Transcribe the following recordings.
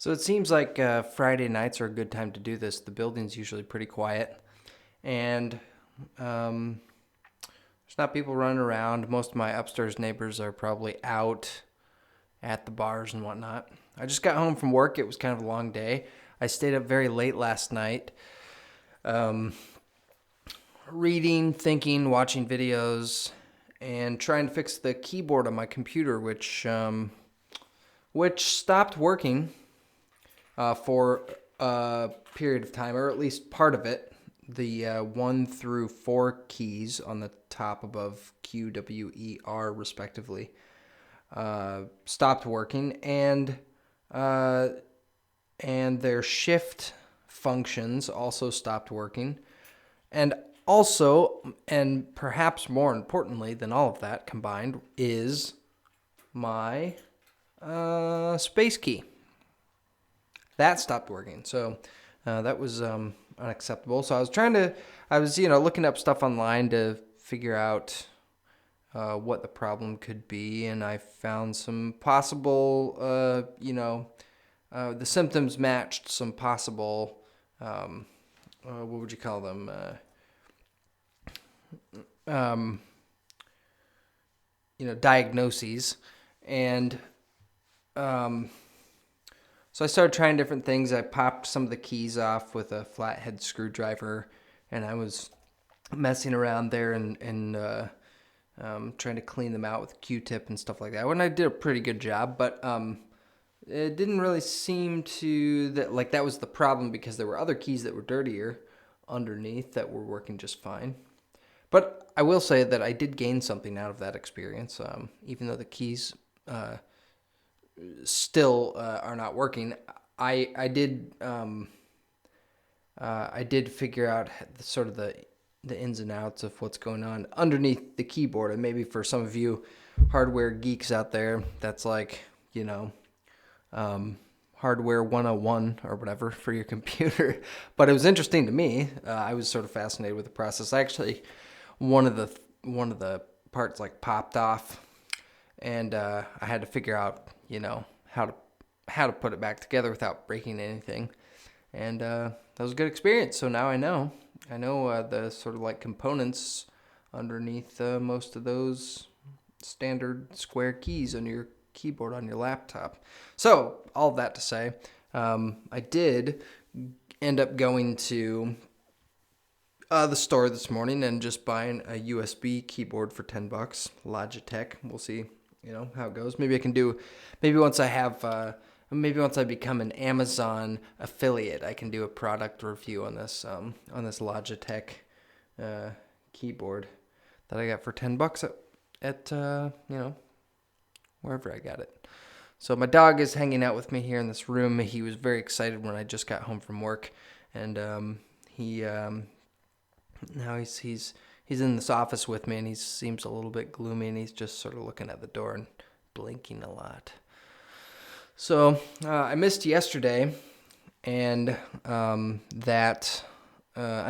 So it seems like Friday nights are a good time to do this. The building's usually pretty quiet, and um, there's not people running around. Most of my upstairs neighbors are probably out at the bars and whatnot. I just got home from work. It was kind of a long day. I stayed up very late last night, um, reading, thinking, watching videos, and trying to fix the keyboard on my computer, which stopped working for a period of time, or at least part of it. The 1 through 4 keys on the top above Q, W, E, R, respectively, stopped working, uh, and their shift functions also stopped working. And also, and perhaps more importantly than all of that combined, is my space key. That stopped working. So that was unacceptable. So I was looking up stuff online to figure out what the problem could be, and I found some possible, the symptoms matched some possible, what would you call them? Um, Diagnoses, and um, so I started trying different things. I popped some of the keys off with a flathead screwdriver, and I was messing around there and trying to clean them out with a Q-tip and stuff like that. And I did a pretty good job, but it didn't really seem to that was the problem, because there were other keys that were dirtier underneath that were working just fine. But I will say that I did gain something out of that experience, even though the keys still are not working. I did I did figure out sort of the ins and outs of what's going on underneath the keyboard, and maybe for some of you hardware geeks out there, that's like hardware 101 or whatever for your computer. But it was interesting to me. I was sort of fascinated with the process. Actually, one of the parts like popped off, and I had to figure out how to put it back together without breaking anything, and that was a good experience. So now I know the sort of like components underneath most of those standard square keys on your keyboard on your laptop. So all of that to say, I did end up going to the store this morning and just buying a USB keyboard for $10, Logitech. We'll see, how it goes. Maybe once I become an Amazon affiliate, I can do a product review on this Logitech keyboard that I got for $10 at wherever I got it. So my dog is hanging out with me here in this room. He was very excited when I just got home from work, and he now he's in this office with me, and he seems a little bit gloomy, and he's just sort of looking at the door and blinking a lot. So I missed yesterday, and I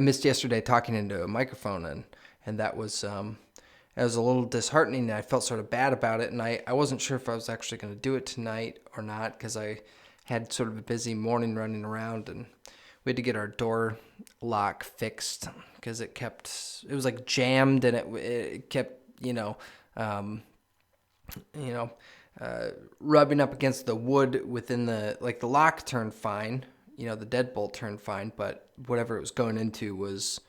missed yesterday talking into a microphone, and that was a little disheartening, and I felt sort of bad about it, and I wasn't sure if I was actually going to do it tonight or not, because I had sort of a busy morning running around, and we had to get our door lock fixed because it was like jammed, and it kept rubbing up against the wood within the lock turned fine, the deadbolt turned fine, but whatever it was going into was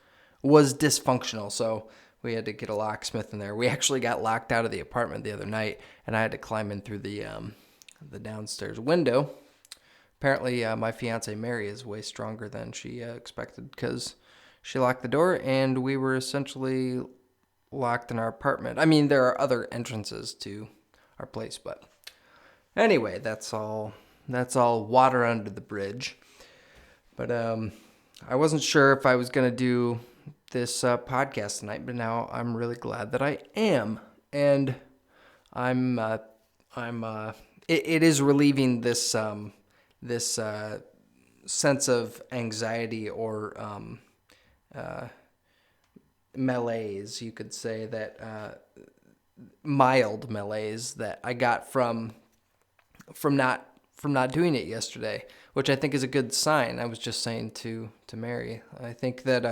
dysfunctional. So we had to get a locksmith in there. We actually got locked out of the apartment the other night, and I had to climb in through the downstairs window. Apparently, my fiance Mary is way stronger than she expected, because she locked the door, and we were essentially locked in our apartment. I mean, there are other entrances to our place, but anyway, that's all water under the bridge. But I wasn't sure if I was gonna do this podcast tonight, but now I'm really glad that I am, and it is relieving this sense of anxiety or malaise, you could say, that mild malaise that I got from not from not doing it yesterday, which I think is a good sign. I was just saying to Mary, I think that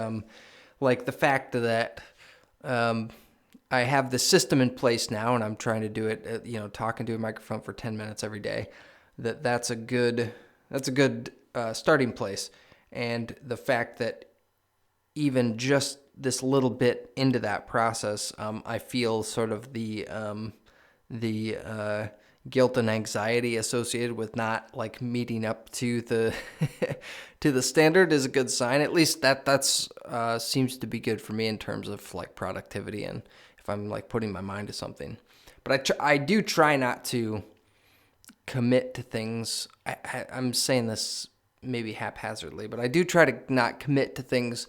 like the fact that I have the system in place now, and I'm trying to do it, talking to a microphone for 10 minutes every day. That's a good starting place, and the fact that even just this little bit into that process, I feel sort of the guilt and anxiety associated with not like meeting up to the to the standard is a good sign. At least that's seems to be good for me in terms of like productivity and if I'm like putting my mind to something. But I do try not to commit to things. I'm saying this maybe haphazardly, but I do try to not commit to things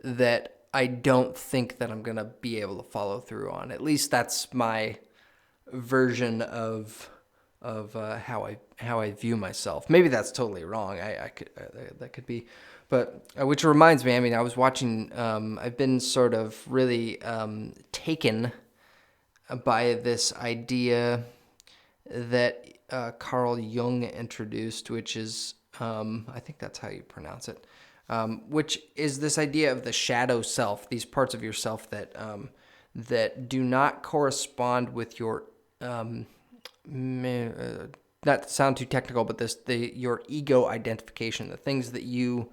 that I don't think that I'm gonna be able to follow through on. At least that's my version of how I view myself. Maybe that's totally wrong. I could that could be, but which reminds me. I mean, I was watching. I've been sort of really taken by this idea that Carl Jung introduced, which is I think that's how you pronounce it. Which is this idea of the shadow self, these parts of yourself that that do not correspond with your not to sound too technical, but your ego identification, the things that you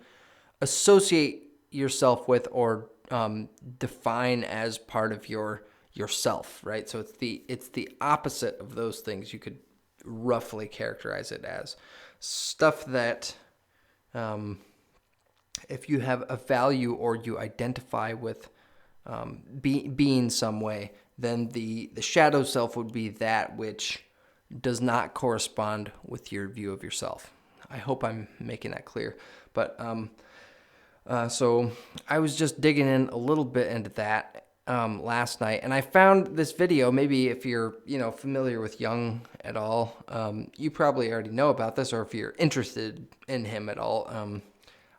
associate yourself with or define as part of yourself, right? So it's the opposite of those things. You could roughly characterize it as stuff that if you have a value or you identify with being some way, then the shadow self would be that which does not correspond with your view of yourself. I hope I'm making that clear. But so I was just digging in a little bit into that last night, and I found this video. Maybe if you're familiar with Jung at all, you probably already know about this, or if you're interested in him at all.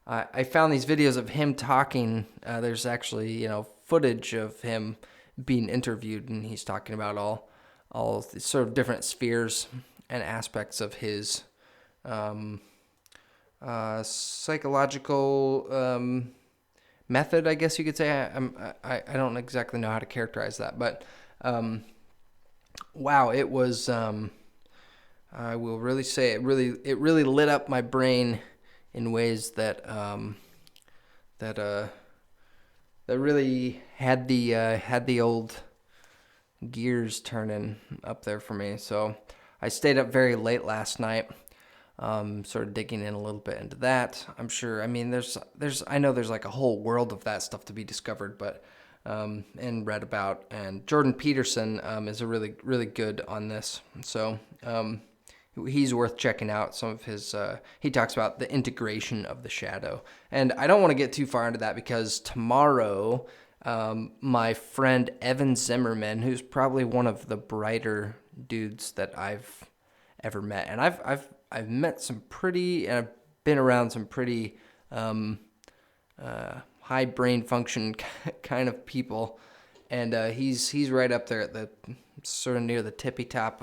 I found these videos of him talking. There's actually footage of him being interviewed, and he's talking about all the sort of different spheres and aspects of his psychological method, I guess you could say. I don't exactly know how to characterize that, but wow, it was. I will really say it really lit up my brain in ways that that really had the old gears turning up there for me. So I stayed up very late last night, sort of digging in a little bit into that. I'm sure. I mean, I know there's like a whole world of that stuff to be discovered, but and read about. And Jordan Peterson is a really good on this. So he's worth checking out. Some of his he talks about the integration of the shadow, and I don't want to get too far into that because tomorrow my friend Evan Zimmerman, who's probably one of the brighter dudes that I've ever met, and I've met some pretty, and I've been around some pretty high brain function kind of people, and he's right up there at the sort of near the tippy top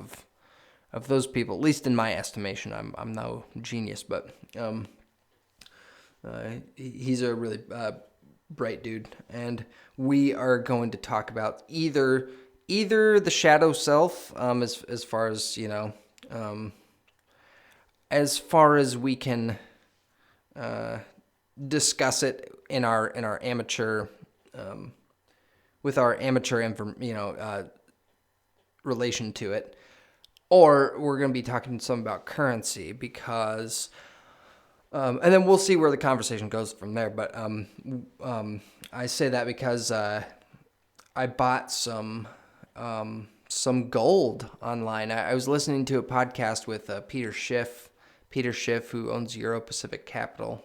of those people, at least in my estimation. I'm no genius, but he's a really bright dude, and we are going to talk about either the shadow self, as far as as far as we can discuss it in our amateur with our amateur relation to it. Or we're going to be talking some about currency because, and then we'll see where the conversation goes from there. But I say that because I bought some gold online. I was listening to a podcast with Peter Schiff, who owns Euro Pacific Capital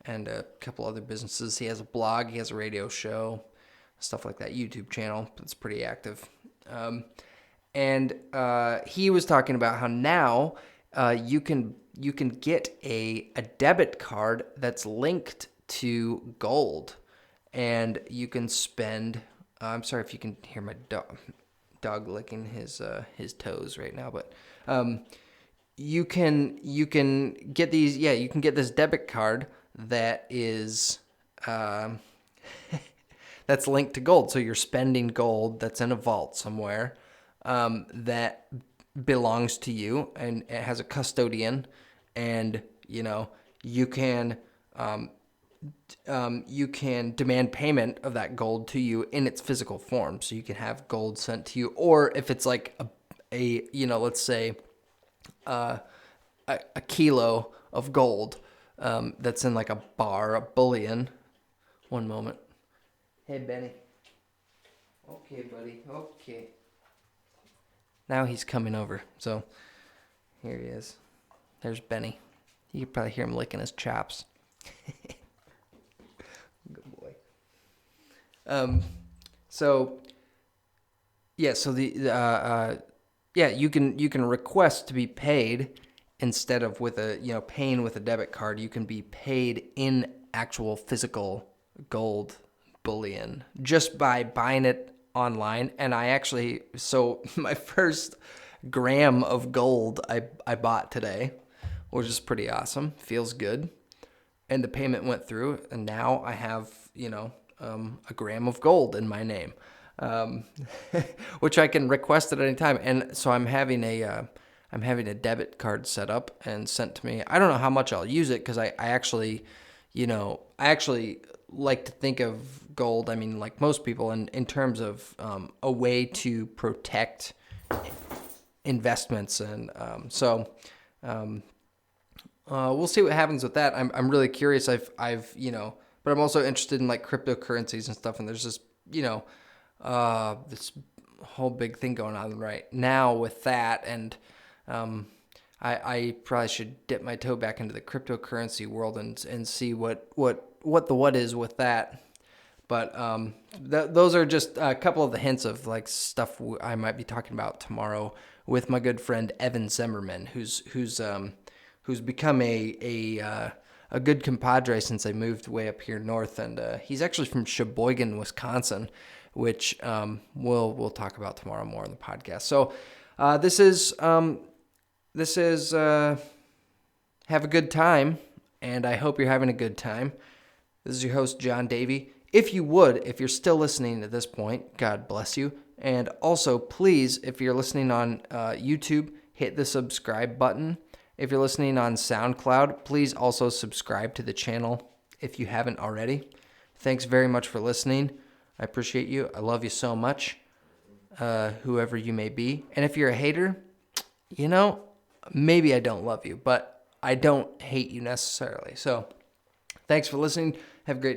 and a couple other businesses. He has a blog, he has a radio show, stuff like that, YouTube channel. It's pretty active. And he was talking about how now you can get a debit card that's linked to gold, and you can spend. I'm sorry if you can hear my dog licking his toes right now, but you can get these. Yeah, you can get this debit card that is that's linked to gold. So you're spending gold that's in a vault somewhere that belongs to you, and it has a custodian, and you can you can demand payment of that gold to you in its physical form. So you can have gold sent to you, or if it's like let's say a kilo of gold that's in like a bar, a bullion. One moment. Hey, Benny. Okay, buddy. Okay. Now he's coming over. So here he is. There's Benny. You can probably hear him licking his chops. Good boy. So yeah, so you can request to be paid instead of with paying with a debit card. You can be paid in actual physical gold bullion just by buying it online. And so my first gram of gold I bought today, which is pretty awesome. Feels good. And the payment went through, and now I have, a gram of gold in my name, which I can request at any time. And so I'm having a debit card set up and sent to me. I don't know how much I'll use it, because I actually like to think of gold, I mean, like most people, in terms of a way to protect investments. And we'll see what happens with that. I'm really curious. But I'm also interested in like cryptocurrencies and stuff. And there's this, this whole big thing going on right now with that. And I probably should dip my toe back into the cryptocurrency world and see what is with that. But those are just a couple of the hints of like stuff I might be talking about tomorrow with my good friend Evan Zimmerman, who's become a good compadre since I moved way up here north, and he's actually from Sheboygan, Wisconsin, which we'll talk about tomorrow more on the podcast. So this is have a good time, and I hope you're having a good time. This is your host, John Davey. If you're still listening to this point, God bless you. And also, please, if you're listening on YouTube, hit the subscribe button. If you're listening on SoundCloud, please also subscribe to the channel if you haven't already. Thanks very much for listening. I appreciate you. I love you so much, whoever you may be. And if you're a hater, maybe I don't love you, but I don't hate you necessarily. So thanks for listening. Have a great